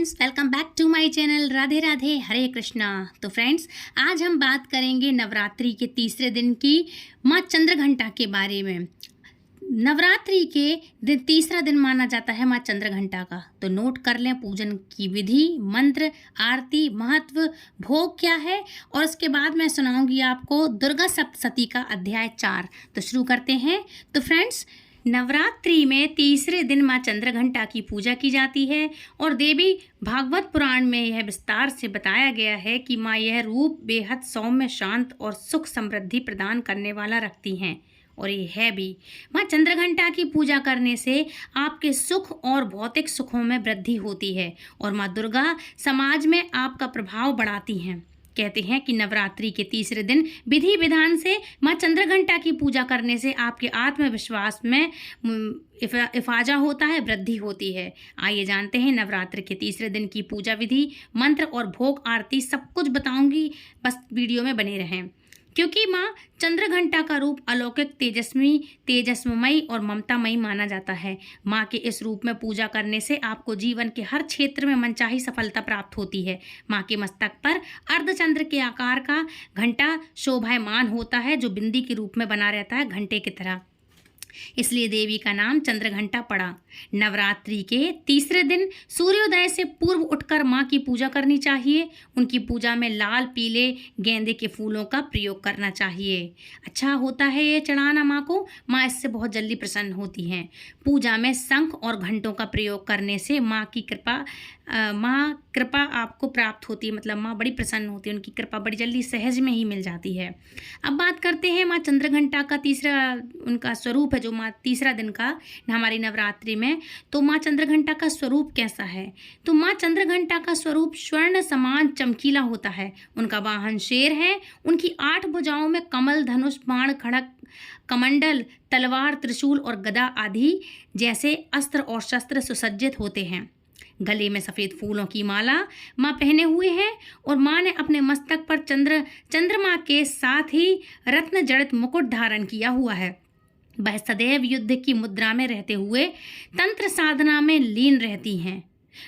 Friends, welcome back to my channel. Radhe Radhe, Hare Krishna. तो friends, आज हम बात करेंगे नवरात्रि के तीसरे दिन की माँ चंद्रघंटा के बारे में। नवरात्रि के दिन तीसरा दिन माना जाता है माँ चंद्रघंटा का। तो नोट कर लें पूजन की विधि, मंत्र, आरती, महत्व, भोग क्या है, और उसके बाद मैं सुनाऊंगी आपको दुर्गा सप्तशती का अध्याय 4। तो शुरू करते हैं। तो फ्रेंड्स, नवरात्रि में तीसरे दिन माँ चंद्रघंटा की पूजा की जाती है और देवी भागवत पुराण में यह विस्तार से बताया गया है कि माँ यह रूप बेहद सौम्य, शांत और सुख समृद्धि प्रदान करने वाला रखती हैं। और ये है भी। माँ चंद्रघंटा की पूजा करने से आपके सुख और भौतिक सुखों में वृद्धि होती है और माँ दुर्गा समाज में आपका प्रभाव बढ़ाती हैं। कहते हैं कि नवरात्रि के तीसरे दिन विधि विधान से माँ चंद्रघंटा की पूजा करने से आपके आत्मविश्वास में इफाजा होता है, वृद्धि होती है। आइए जानते हैं नवरात्रि के तीसरे दिन की पूजा विधि, मंत्र और भोग आरती सब कुछ बताऊंगी, बस वीडियो में बने रहें। क्योंकि माँ चंद्रघंटा का रूप अलौकिक, तेजस्मयी और ममतामयी माना जाता है। माँ के इस रूप में पूजा करने से आपको जीवन के हर क्षेत्र में मनचाही सफलता प्राप्त होती है। माँ के मस्तक पर अर्धचंद्र के आकार का घंटा शोभायमान होता है, जो बिंदी के रूप में बना रहता है, घंटे की तरह। इसलिए देवी का नाम चंद्रघंटा पड़ा। नवरात्रि के तीसरे दिन सूर्योदय से पूर्व उठकर माँ की पूजा करनी चाहिए। उनकी पूजा में लाल, पीले गेंदे के फूलों का प्रयोग करना चाहिए। अच्छा होता है ये चढ़ाना माँ को। माँ इससे बहुत जल्दी प्रसन्न होती हैं। पूजा में शंख और घंटों का प्रयोग करने से माँ कृपा आपको प्राप्त होती है। मतलब माँ बड़ी प्रसन्न होती है, उनकी कृपा बड़ी जल्दी सहज में ही मिल जाती है। अब बात करते हैं माँ चंद्रघंटा का तीसरा उनका स्वरूप है, जो माँ तीसरा दिन का हमारी नवरात्रि में। तो माँ चंद्रघंटा का स्वरूप कैसा है? तो माँ चंद्रघंटा का स्वरूप स्वर्ण समान चमकीला होता है। उनका वाहन शेर है। उनकी 8 भुजाओं में कमल, धनुष, बाण, खड़ग, कमंडल, तलवार, त्रिशूल और गदा आदि जैसे अस्त्र और शस्त्र सुसज्जित होते हैं। गले में सफ़ेद फूलों की माला माँ पहने हुए हैं और माँ ने अपने मस्तक पर चंद्रमा के साथ ही रत्न जड़ित मुकुट धारण किया हुआ है। वह सदैव युद्ध की मुद्रा में रहते हुए तंत्र साधना में लीन रहती हैं।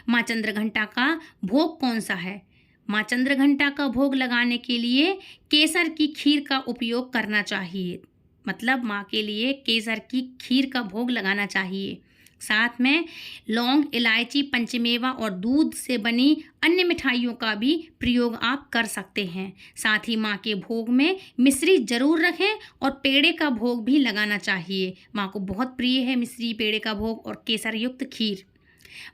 माँ चंद्रघंटा का भोग कौन सा है? माँ चंद्रघंटा का भोग लगाने के लिए केसर की खीर का उपयोग करना चाहिए। मतलब माँ के लिए केसर की खीर का भोग लगाना चाहिए। साथ में लौंग, इलायची, पंचमेवा और दूध से बनी अन्य मिठाइयों का भी प्रयोग आप कर सकते हैं। साथ ही माँ के भोग में मिश्री जरूर रखें और पेड़े का भोग भी लगाना चाहिए। माँ को बहुत प्रिय है मिश्री, पेड़े का भोग और केसर युक्त खीर।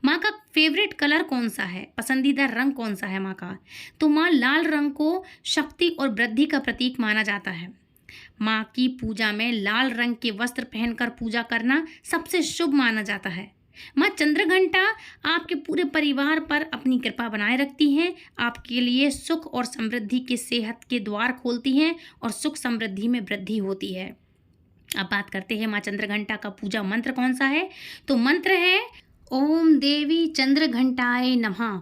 माँ का फेवरेट कलर कौन सा है? पसंदीदा रंग कौन सा है माँ का? तो माँ लाल रंग को शक्ति और वृद्धि का प्रतीक माना जाता है। माँ की पूजा में लाल रंग के वस्त्र पहनकर पूजा करना सबसे शुभ माना जाता है। माँ चंद्रघंटा आपके पूरे परिवार पर अपनी कृपा बनाए रखती हैं। आपके लिए सुख और समृद्धि के सेहत के द्वार खोलती हैं और सुख समृद्धि में वृद्धि होती है। अब बात करते हैं माँ चंद्रघंटा का पूजा मंत्र कौन सा है? तो मंत्र है ओम देवी चंद्रघंटाय नमः,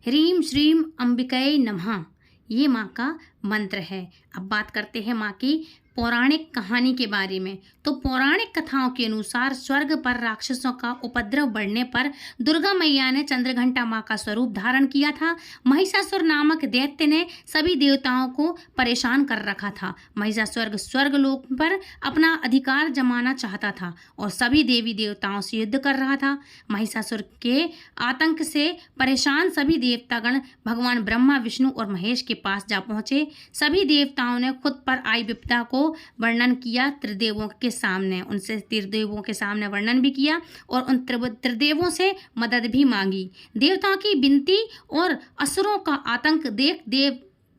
ह्रीं श्रीं अंबिकाय नमः। ये माँ का मंत्र है। अब बात करते हैं माँ की पौराणिक कहानी के बारे में। तो पौराणिक कथाओं के अनुसार स्वर्ग पर राक्षसों का उपद्रव बढ़ने पर दुर्गा मैया ने चंद्रघंटा माँ का स्वरूप धारण किया था। महिषासुर नामक दैत्य ने सभी देवताओं को परेशान कर रखा था। महिषासुर स्वर्गलोक पर अपना अधिकार जमाना चाहता था और सभी देवी देवताओं से युद्ध कर रहा था। महिषासुर के आतंक से परेशान सभी देवतागण भगवान ब्रह्मा, विष्णु और महेश के पास जा पहुंचे। सभी देवताओं ने खुद पर आई विपदा को वर्णन किया त्रिदेवों के सामने। उनसे त्रिदेवों के सामने वर्णन भी किया और उन त्रिदेवों से मदद भी मांगी। देवताओं की विनती और असुरों का आतंक देख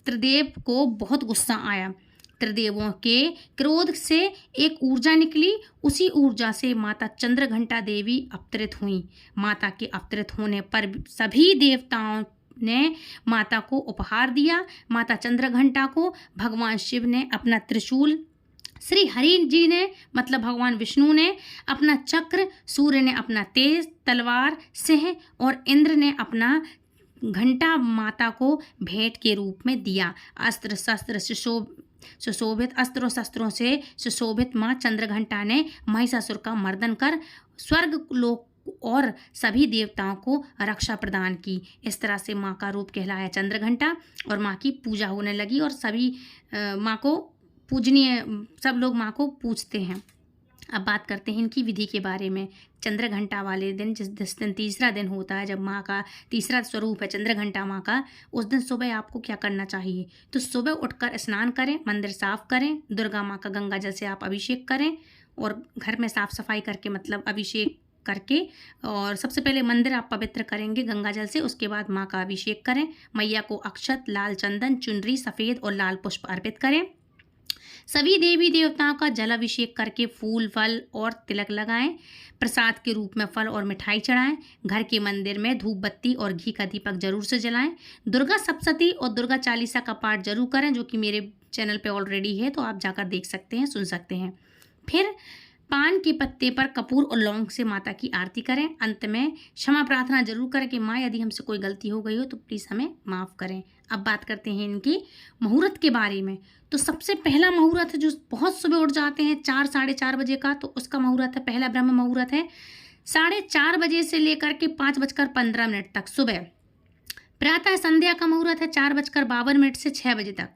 त्रिदेव को बहुत गुस्सा आया। त्रिदेवों के क्रोध से एक ऊर्जा निकली। उसी ऊर्जा से माता चंद्रघंटा देवी अवतरित हुई। माता के अवतरित होने पर सभी देवताओं ने माता को उपहार दिया। माता चंद्रघंटा को भगवान शिव ने अपना त्रिशूल, श्री हरि जी ने मतलब भगवान विष्णु ने अपना चक्र, सूर्य ने अपना तेज तलवार, सिंह और इंद्र ने अपना घंटा माता को भेंट के रूप में दिया। अस्त्र शस्त्र सुशोभित अस्त्रों शस्त्रों से सुशोभित माँ चंद्रघंटा ने महिषासुर का मर्दन कर स्वर्ग लोक और सभी देवताओं को रक्षा प्रदान की। इस तरह से माँ का रूप कहलाया चंद्रघंटा और माँ की पूजा होने लगी और सभी माँ को पूजनीय, सब लोग माँ को पूजते हैं। अब बात करते हैं इनकी विधि के बारे में। चंद्रघंटा वाले दिन, जिस दिन तीसरा दिन होता है, जब माँ का तीसरा स्वरूप है चंद्रघंटा माँ का, उस दिन सुबह आपको क्या करना चाहिए? तो सुबह उठकर स्नान करें, मंदिर साफ करें, दुर्गा माँ का गंगा जल से आप अभिषेक करें और घर में साफ सफाई करके, मतलब अभिषेक करके, और सबसे पहले मंदिर आप पवित्र करेंगे गंगा जल से, उसके बाद माँ का अभिषेक करें। मैया को अक्षत, लाल चंदन, चुनरी, सफ़ेद और लाल पुष्प अर्पित करें। सभी देवी देवताओं का जल अभिषेक करके फूल, फल और तिलक लगाएं। प्रसाद के रूप में फल और मिठाई चढ़ाएं। घर के मंदिर में धूप बत्ती और घी का दीपक जरूर से जलाएं। दुर्गा सप्तशती और दुर्गा चालीसा का पाठ जरूर करें, जो कि मेरे चैनल पे ऑलरेडी है, तो आप जाकर देख सकते हैं, सुन सकते हैं। फिर पान के पत्ते पर कपूर और लौंग से माता की आरती करें। अंत में क्षमा प्रार्थना जरूर करें कि माँ, यदि हमसे कोई गलती हो गई हो तो प्लीज़ हमें माफ़ करें। अब बात करते हैं इनकी मुहूर्त के बारे में। तो सबसे पहला मुहूर्त है जो बहुत सुबह उठ जाते हैं 4 साढ़े 4 बजे का, तो उसका मुहूर्त है, पहला ब्रह्म मुहूर्त है 4:30 बजे से लेकर के 5:15 तक सुबह। प्रातः संध्या का मुहूर्त है 4:52 से 6 बजे तक।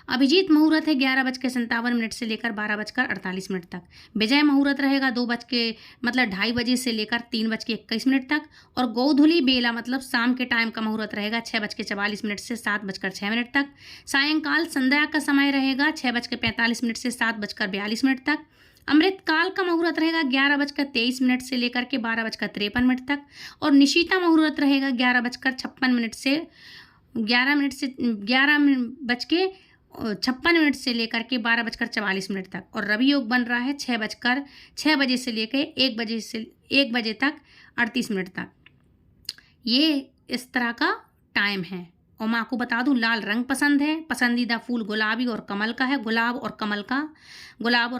अभिजीत मुहूर्त है 11:57 से लेकर 12:48 तक। विजय मुहूर्त रहेगा 2:2:30 बजे से लेकर 3:21 तक। और गोधूली बेला मतलब शाम के टाइम का मुहूर्त रहेगा 6:44 से 7:06 तक। सायंकाल संध्या का समय रहेगा 6:45 से 7:42 तक। अमृत काल का मुहूर्त रहेगा 11:23 से लेकर के 12:53 तक। और निशीता मुहूर्त रहेगा 11:56 से 11:56 से लेकर के 12:44 तक। और रवि योग बन रहा है 6 बजे से लेकर 1 बजे तक 38 मिनट तक। ये इस तरह का टाइम है। और मैं आपको बता दूं, लाल रंग पसंद है। पसंदीदा फूल गुलाबी और कमल का है। गुलाब और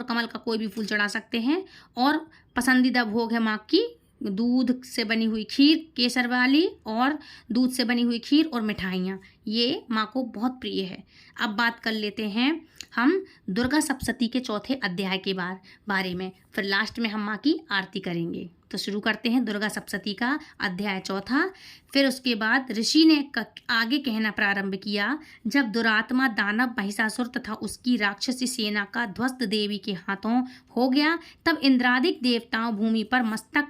कमल का कोई भी फूल चढ़ा सकते हैं। और पसंदीदा भोग है माँ की दूध से बनी हुई खीर, केसर वाली, और दूध से बनी हुई खीर और मिठाइयाँ, ये माँ को बहुत प्रिय है। अब बात कर लेते हैं हम दुर्गा सप्तशती के चौथे अध्याय के बारे में। फिर लास्ट में हम माँ की आरती करेंगे। तो शुरू करते हैं दुर्गा सप्तशती का अध्याय चौथा। फिर उसके बाद ऋषि ने आगे कहना प्रारंभ किया, जब दुरात्मा दानव महिषासुर तथा उसकी राक्षसी सेना का ध्वस्त देवी के हाथों हो गया, तब इंद्रादिक देवताओं भूमि पर मस्तक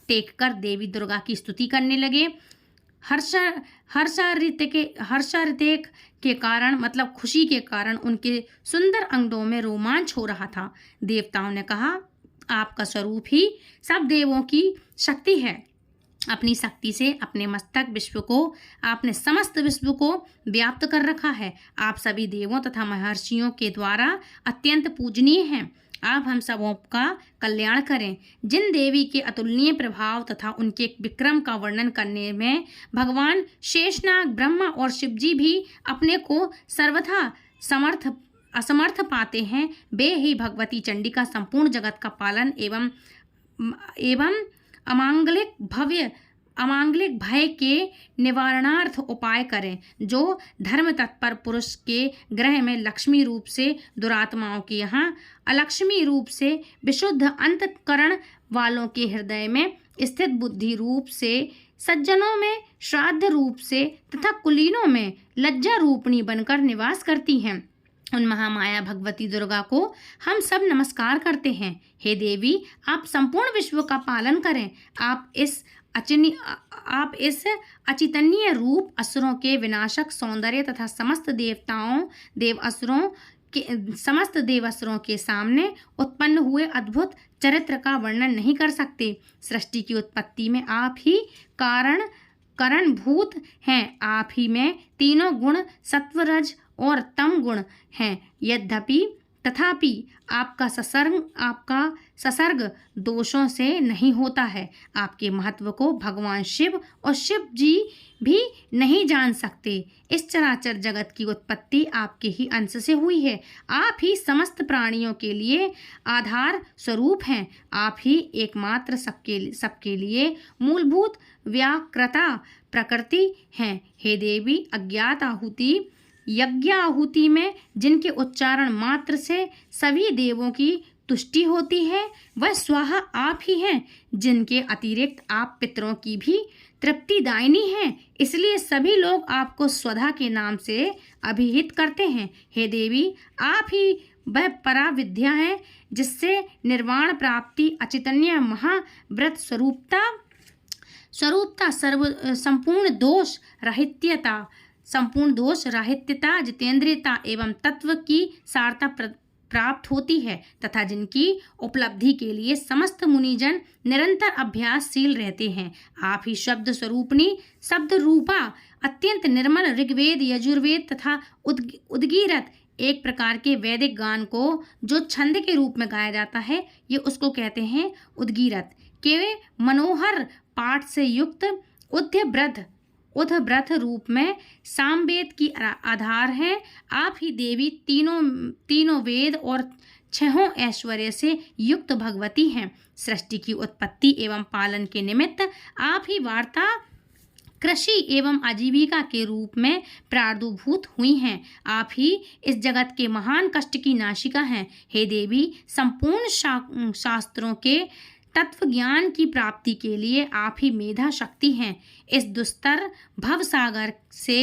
टेककर देवी दुर्गा की स्तुति करने लगे। हर्षातिरेक के कारण, मतलब खुशी के कारण, उनके सुंदर अंगों में रोमांच हो रहा था। देवताओं ने कहा, आपका स्वरूप ही सब देवों की शक्ति है। अपनी शक्ति से अपने मस्तक विश्व को, आपने समस्त विश्व को व्याप्त कर रखा है। आप सभी देवों तथा महर्षियों के द्वारा अत्यंत पूजनीय हैं। आप हम सबों का कल्याण करें। जिन देवी के अतुलनीय प्रभाव तथा उनके विक्रम का वर्णन करने में भगवान शेषनाग, ब्रह्मा और शिवजी भी अपने को सर्वथा असमर्थ पाते हैं, वे ही भगवती चंडिका संपूर्ण जगत का पालन एवं अमांगलिक भय के निवारणार्थ उपाय करें। जो धर्म तत्पर पुरुष के ग्रह में लक्ष्मी रूप से, दुरात्माओं के यहाँ अलक्ष्मी रूप से, विशुद्ध अंतःकरण वालों के हृदय में स्थित बुद्धि रूप से, सज्जनों में श्राद्ध रूप से तथा कुलीनों में लज्जा रूपणी बनकर निवास करती हैं, उन महामाया भगवती दुर्गा को हम सब नमस्कार करते हैं। हे देवी, आप संपूर्ण विश्व का पालन करें। आप इस अचितनीय रूप, असुरों के विनाशक सौंदर्य तथा समस्त देवासुरों के सामने उत्पन्न हुए अद्भुत चरित्र का वर्णन नहीं कर सकते। सृष्टि की उत्पत्ति में आप ही कारणभूत हैं। आप ही में तीनों गुण सत्व, रज और तम गुण हैं। तथापि आपका संसर्ग दोषों से नहीं होता है। आपके महत्व को भगवान शिव और शिव जी भी नहीं जान सकते। इस चराचर जगत की उत्पत्ति आपके ही अंश से हुई है। आप ही समस्त प्राणियों के लिए आधार स्वरूप हैं। आप ही एकमात्र सबके लिए मूलभूत व्याकृता प्रकृति हैं। हे देवी, अज्ञात यज्ञ आहुति में जिनके उच्चारण मात्र से सभी देवों की तुष्टि होती है वह स्वाहा आप ही हैं, जिनके अतिरिक्त आप पितरों की भी तृप्तिदायिनी हैं। इसलिए सभी लोग आपको स्वधा के नाम से अभिहित करते हैं। हे देवी, आप ही वह पराविद्या है जिससे निर्वाण प्राप्ति, अचितन्य महाव्रत स्वरूपता, सर्व संपूर्ण दोष राहित्यता, जितेंद्रियता एवं तत्व की सारता प्राप्त होती है, तथा जिनकी उपलब्धि के लिए समस्त मुनिजन निरंतर अभ्यासशील रहते हैं। आप ही शब्द स्वरूपणी, शब्द रूपा, अत्यंत निर्मल ऋग्वेद, यजुर्वेद तथा उद्गीरत, एक प्रकार के वैदिक गान को जो छंद के रूप में गाया जाता है, ये उसको कहते हैं उद्गीरत, के मनोहर पाठ से युक्त उद्भ्रथ रूप में सामवेद की आधार है। आप ही देवी तीनों वेद और छहों ऐश्वर्य से युक्त भगवती हैं। सृष्टि की उत्पत्ति एवं पालन के निमित्त आप ही वार्ता, कृषि एवं आजीविका के रूप में प्रादुर्भूत हुई हैं। आप ही इस जगत के महान कष्ट की नाशिका हैं। हे देवी, संपूर्ण शास्त्रों के तत्व ज्ञान की प्राप्ति के लिए आप ही मेधा शक्ति हैं। इस दुस्तर भव सागर से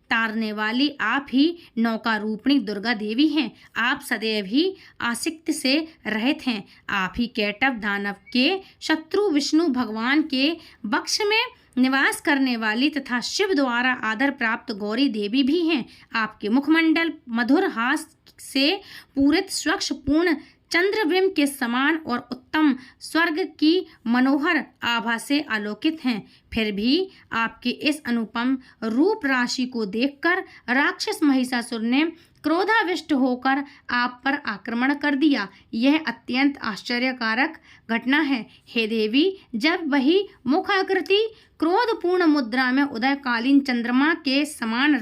तारने वाली आप ही नौका रूपणी दुर्गा देवी हैं। आप सदैव ही आसक्ति से रहित हैं। आप ही कैटव दानव के शत्रु विष्णु भगवान के वक्ष में निवास करने वाली तथा शिव द्वारा आदर प्राप्त गौरी देवी भी हैं। आपके मुखमंडल मधुर हास से पूरित स्वच्छ पूर्ण चंद्रबिंब के समान और उत्तम स्वर्ग की मनोहर आभा से आलोकित हैं। फिर भी आपके इस अनुपम रूप राशि को देखकर राक्षस महिषासुर ने क्रोधाविष्ट होकर आप पर आक्रमण कर दिया। यह अत्यंत आश्चर्यकारक घटना है। हे देवी, जब वही मुखाकृति क्रोधपूर्ण मुद्रा में उदयकालीन चंद्रमा के समान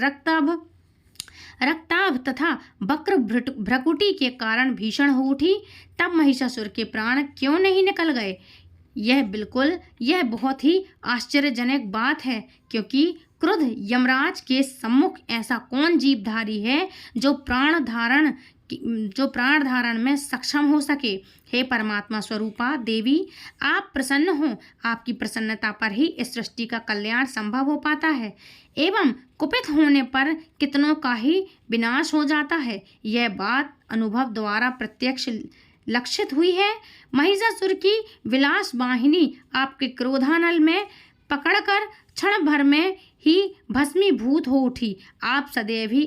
रक्ताभ तथा वक्र भ्रकुटी के कारण भीषण हो उठी, तब महिषासुर के प्राण क्यों नहीं निकल गए? यह बहुत ही आश्चर्यजनक बात है, क्योंकि क्रुद्ध यमराज के सम्मुख ऐसा कौन जीवधारी है जो प्राण धारण में सक्षम हो सके। हे परमात्मा स्वरूपा देवी, आप प्रसन्न हो। आपकी प्रसन्नता पर ही इस सृष्टि का कल्याण संभव हो पाता है एवं कुपित होने पर कितनों का ही विनाश हो जाता है। यह बात अनुभव द्वारा प्रत्यक्ष लक्षित हुई है। महिषासुर की विलास वाहिनी आपके क्रोधानल में पकड़कर क्षण भर में ही भस्मीभूत हो उठी। आप सदैव ही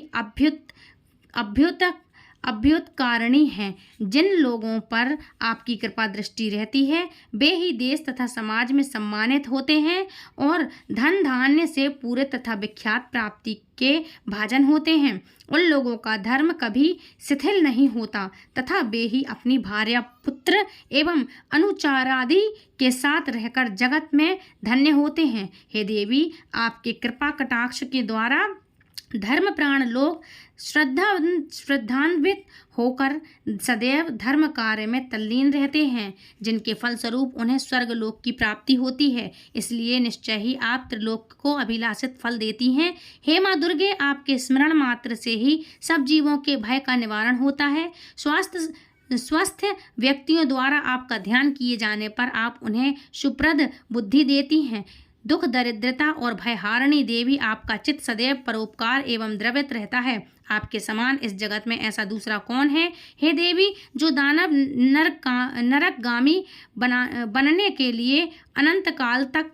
अभ्युत्कारणी हैं। जिन लोगों पर आपकी कृपा दृष्टि रहती है वे ही देश तथा समाज में सम्मानित होते हैं और धन धान्य से पूरे तथा विख्यात प्राप्ति के भाजन होते हैं। उन लोगों का धर्म कभी शिथिल नहीं होता तथा वे ही अपनी भार्या, पुत्र एवं अनुचारादि के साथ रहकर जगत में धन्य होते हैं। हे देवी, आपके कृपा कटाक्ष के द्वारा धर्मप्राण लोग श्रद्धान्वित होकर सदैव धर्म कार्य में तल्लीन रहते हैं, जिनके फलस्वरूप उन्हें स्वर्गलोक की प्राप्ति होती है। इसलिए निश्चय ही आप त्रिलोक को अभिलाषित फल देती हैं। हे माँ दुर्गे, आपके स्मरण मात्र से ही सब जीवों के भय का निवारण होता है। स्वस्थ व्यक्तियों द्वारा आपका ध्यान किए जाने पर आप उन्हें सुप्रद बुद्धि देती हैं। दुख, दरिद्रता और भयहारिणी देवी, आपका चित्त सदैव परोपकार एवं द्रवित रहता है। आपके समान इस जगत में ऐसा दूसरा कौन है? हे देवी, जो दानव नरकगामी बनने के लिए अनंत काल तक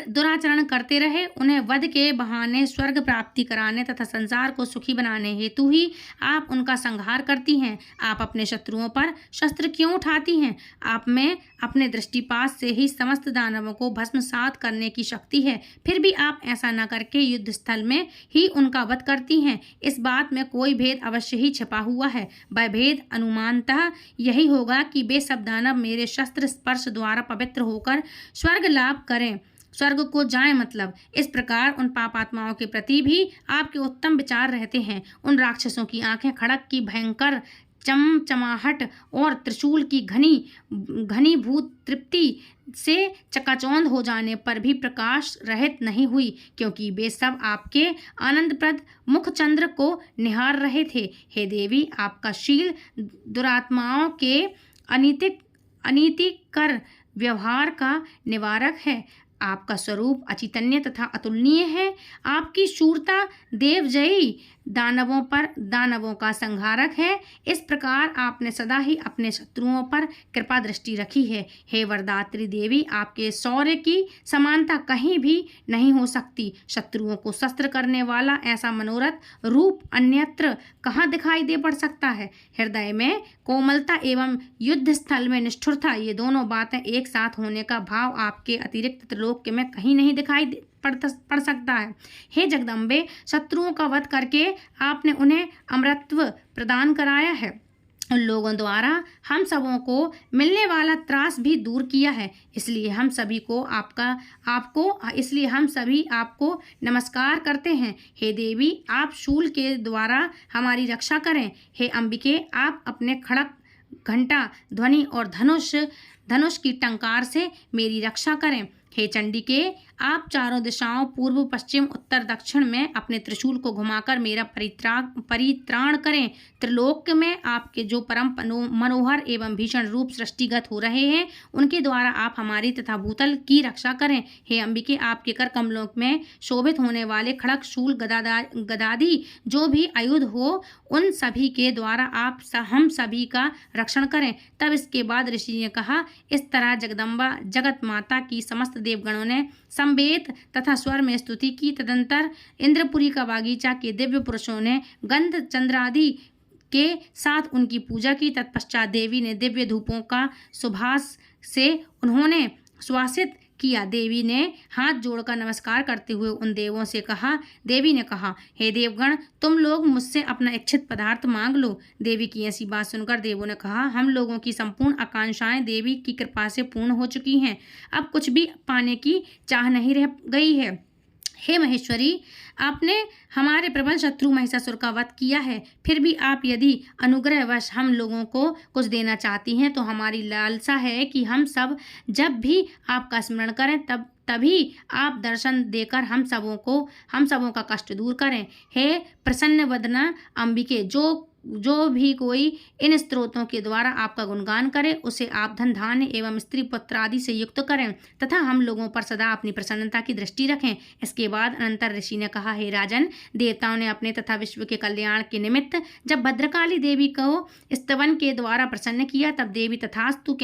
दुराचरण करते रहे, उन्हें वध के बहाने स्वर्ग प्राप्ति कराने तथा संसार को सुखी बनाने हेतु ही आप उनका संहार करती हैं। आप अपने शत्रुओं पर शस्त्र क्यों उठाती हैं? आप में अपने दृष्टिपात से ही समस्त दानवों को भस्मसात करने की शक्ति है, फिर भी आप ऐसा न करके युद्ध स्थल में ही उनका वध करती हैं। इस बात में कोई भेद अवश्य ही छिपा हुआ है। वह भेद अनुमानतः यही होगा कि वे सब दानव मेरे शस्त्र स्पर्श द्वारा पवित्र होकर स्वर्ग लाभ करें, स्वर्ग को जाएं। मतलब इस प्रकार उन पापात्माओं के प्रति भी आपके उत्तम विचार रहते हैं। उन राक्षसों की आंखें खड़क की भयंकर चमचमाहट और त्रिशूल की घनीभूत तृप्ति से चकाचौंध हो जाने पर भी प्रकाश रहित नहीं हुई, क्योंकि वे सब आपके आनंदप्रद मुखचंद्र को निहार रहे थे। हे देवी, आपका शील दुरात्माओं के अनीतिकर व्यवहार का निवारक है। आपका स्वरूप अचितन्य तथा अतुलनीय है। आपकी शूरता देवजयी दानवों का संहारक है। इस प्रकार आपने सदा ही अपने शत्रुओं पर कृपा दृष्टि रखी है। हे वरदात्री देवी, आपके शौर्य की समानता कहीं भी नहीं हो सकती। शत्रुओं को शस्त्र करने वाला ऐसा मनोरथ रूप अन्यत्र कहाँ दिखाई दे पड़ सकता है। हृदय में कोमलता एवं युद्ध स्थल में निष्ठुरता, ये दोनों बातें एक साथ होने का भाव आपके अतिरिक्त त्रिलोक में कहीं नहीं दिखाई पड़ सकता है। हे जगदम्बे, शत्रुओं का वध करके आपने उन्हें अमरत्व प्रदान कराया है। उन लोगों द्वारा हम सबों को मिलने वाला त्रास भी दूर किया है। इसलिए हम सभी आपको नमस्कार करते हैं। हे देवी, आप शूल के द्वारा हमारी रक्षा करें। हे अंबिके, आप अपने खड़क, घंटा, ध्वनि और धनुष की टंकार से मेरी रक्षा करें। हे चंडिके, आप चारों दिशाओं पूर्व, पश्चिम, उत्तर, दक्षिण में अपने त्रिशूल को घुमाकर मेरा परित्राण करें। त्रिलोक में आपके जो परम मनोहर एवं भीषण रूप सृष्टिगत हो रहे हैं, उनके द्वारा आप हमारी तथा भूतल की रक्षा करें। हे अंबिके, आपके कर कमलों में शोभित होने वाले खड़ग, शूल, गदादि जो भी आयुध हो, उन सभी के द्वारा आप हम सभी का रक्षण करें। तब इसके बाद ऋषि ने कहा, इस तरह जगदम्बा जगत माता की समस्त देवगणों ने संवेद तथा स्वर में स्तुति की। तदंतर इंद्रपुरी का बागीचा के दिव्य पुरुषों ने गंध चंद्रादि के साथ उनकी पूजा की। तत्पश्चात देवी ने दिव्य धूपों का सुभाष से उन्होंने सुवासित किया। देवी ने हाथ जोड़कर नमस्कार करते हुए उन देवों से कहा, देवी ने कहा, हे देवगण, तुम लोग मुझसे अपना इच्छित पदार्थ मांग लो। देवी की ऐसी बात सुनकर देवों ने कहा, हम लोगों की संपूर्ण आकांक्षाएं देवी की कृपा से पूर्ण हो चुकी हैं। अब कुछ भी पाने की चाह नहीं रह गई है। हे महेश्वरी, आपने हमारे प्रबल शत्रु महिषासुर का वध किया है, फिर भी आप यदि अनुग्रहवश हम लोगों को कुछ देना चाहती हैं तो हमारी लालसा है कि हम सब जब भी आपका स्मरण करें तभी आप दर्शन देकर हम सबों का कष्ट दूर करें। हे प्रसन्न वदना अंबिके, जो भी कोई इन स्त्रोतों के द्वारा आपका गुणगान करे, उसे आप धन धान्य एवं स्त्री पुत्र आदि से युक्त करें तथा हम लोगों पर सदा अपनी प्रसन्नता की दृष्टि रखें। इसके बाद अनंतर ऋषि ने कहा, हे राजन, देवताओं ने अपने तथा विश्व के कल्याण के निमित्त जब भद्रकाली देवी को स्तवन के द्वारा प्रसन्न किया, तब देवी तथास्तु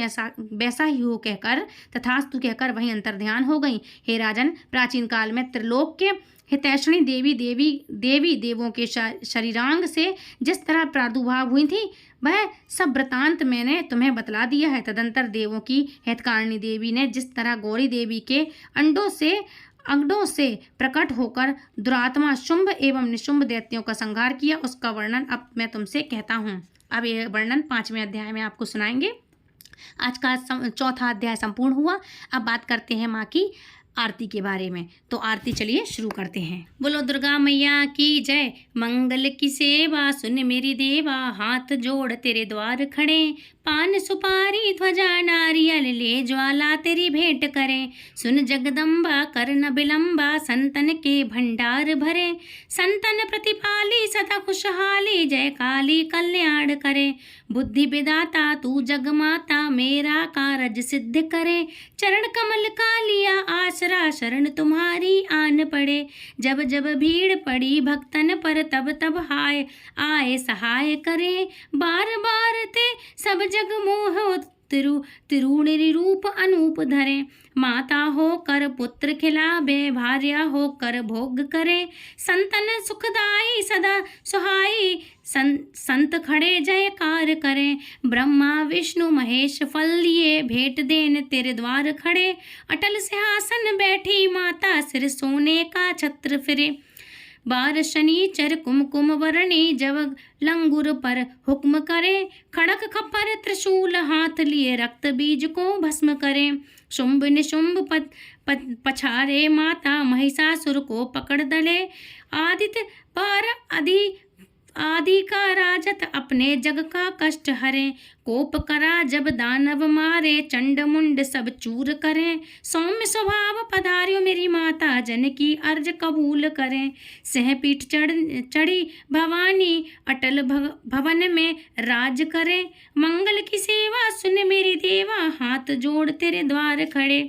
वैसा ही हो कहकर वहीं अंतर्ध्यान हो गई। हे राजन, प्राचीन काल में त्रिलोक के हितैषणी देवी देवों के शरीरांग से जिस तरह प्रादुर्भाव हुई थी, वह सब वृतांत मैंने तुम्हें बतला दिया है। तदंतर देवों की हितकारिणी देवी ने जिस तरह गौरी देवी के अंडों से प्रकट होकर दुरात्मा शुंभ एवं निशुंभ दैत्यों का संहार किया, उसका वर्णन अब मैं तुमसे कहता हूँ। अब यह वर्णन 5वें अध्याय में आपको सुनाएंगे। आज का 4था अध्याय संपूर्ण हुआ। अब बात करते हैं माँ की आरती के बारे में। तो आरती चलिए शुरू करते हैं। बोलो दुर्गा मैया की जय। मंगल की सेवा सुन मेरी देवा, हाथ जोड़ तेरे द्वार खड़े, पान सुपारी ध्वजा नारियल ले ज्वाला तेरी भेंट करें। सुन जगदम्बा कर न विलंबा, संतन के भंडार भरे, संतन प्रतिपाली सदा खुशहाली, जय काली कल्याण करे। बुद्धि विदाता तू जगमाता, मेरा कारज सिद्ध करे, चरण कमल का लिया आसरा, शरण तुम्हारी आन पड़े। जब जब भीड़ पड़ी भक्तन पर, तब तब हाय आए सहाय करे। बार बार ते सब जग मोह तिरुणि रूप अनूप धरे। माता हो कर पुत्र खिलावे, भार्या हो कर भोग करे, संतन सुखदाई सदा सुहाई, संत खड़े जयकार करें। ब्रह्मा विष्णु महेश फल लिए, भेंट देन तेरे द्वार खड़े। अटल सिंहासन बैठी माता, सिर सोने का छत्र फिरे। बार शनिचर कुमकुम वर्णी, जब लंगुर पर हुक्म करे। खड़क खपर त्रिशूल हाथ लिए, रक्त बीज को भस्म करे। शुंभ निशुंभ पछारे माता, महिषासुर को पकड़ दले। आदित्य बार आदि का राजत अपने जग का कष्ट हरे, कोप करा जब दानव मारे, चंड मुंड सब चूर करें, सौम्य स्वभाव पधार्यो मेरी माता जन की अर्ज कबूल करें, सह पीठ चढ़ी भवानी अटल भवन में राज करें, मंगल की सेवा सुन मेरी देवा, हाथ जोड़ तेरे द्वार खड़े।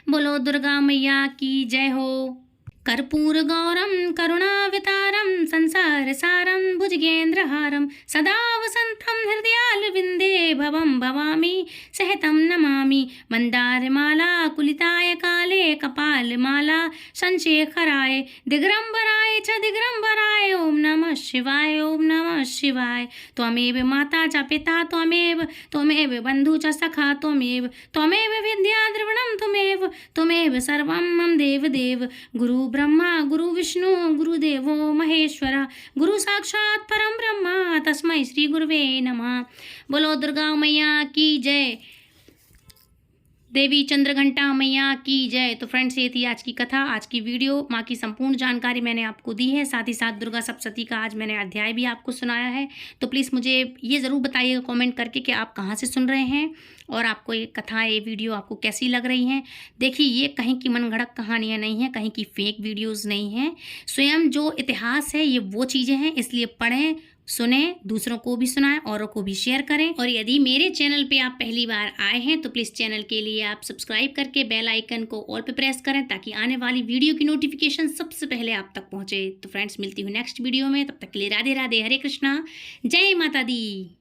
बोलो दुर्गा मैया की जय हो। कर्पूर गौरम करुणावतारम संसार सारम भुजगेन्द्रहारम, सदा वसंतम हृदयाल विंदे भवम भवामी सहतम नमामि, मंदारमाला कुलिताय काले कपाल माला संशेखराय, दिगंबराय च दिगंबराय, ओम नमः शिवाय ओम नमः शिवाय। त्वमेव माता च पिता त्वमेव बंधु च सखा त्वमेव विद्या द्रविणं त्वमेव सर्वं मम देव गुरु ब्रह्मा गुरु विष्णु गुरुदेवो महेश्वरा, गुरु साक्षात परम ब्रह्मा तस्मै श्री गुरुवे नमः। बोलो दुर्गा मैया की जय, देवी चंद्रघंटा मैया की जय। तो फ्रेंड्स, ये थी आज की कथा, आज की वीडियो। माँ की संपूर्ण जानकारी मैंने आपको दी है, साथ ही साथ दुर्गा सप्तशती का आज मैंने अध्याय भी आपको सुनाया है। तो प्लीज़ मुझे ये ज़रूर बताइएगा कमेंट करके कि आप कहाँ से सुन रहे हैं और आपको ये कथा ये वीडियो आपको कैसी लग रही हैं। देखिए, ये कहीं की मनगढ़ंत कहानियाँ नहीं हैं, कहीं की फेक वीडियोज़ नहीं हैं। स्वयं जो इतिहास है ये वो चीज़ें हैं, इसलिए पढ़ें, सुने, दूसरों को भी सुनाएं, औरों को भी शेयर करें। और यदि मेरे चैनल पे आप पहली बार आए हैं तो प्लीज़ चैनल के लिए आप सब्सक्राइब करके बेल आइकन को ऑल पे प्रेस करें, ताकि आने वाली वीडियो की नोटिफिकेशन सबसे पहले आप तक पहुंचे। तो फ्रेंड्स, मिलती हूँ नेक्स्ट वीडियो में, तब तक के लिए राधे राधे, हरे कृष्णा, जय माता दी।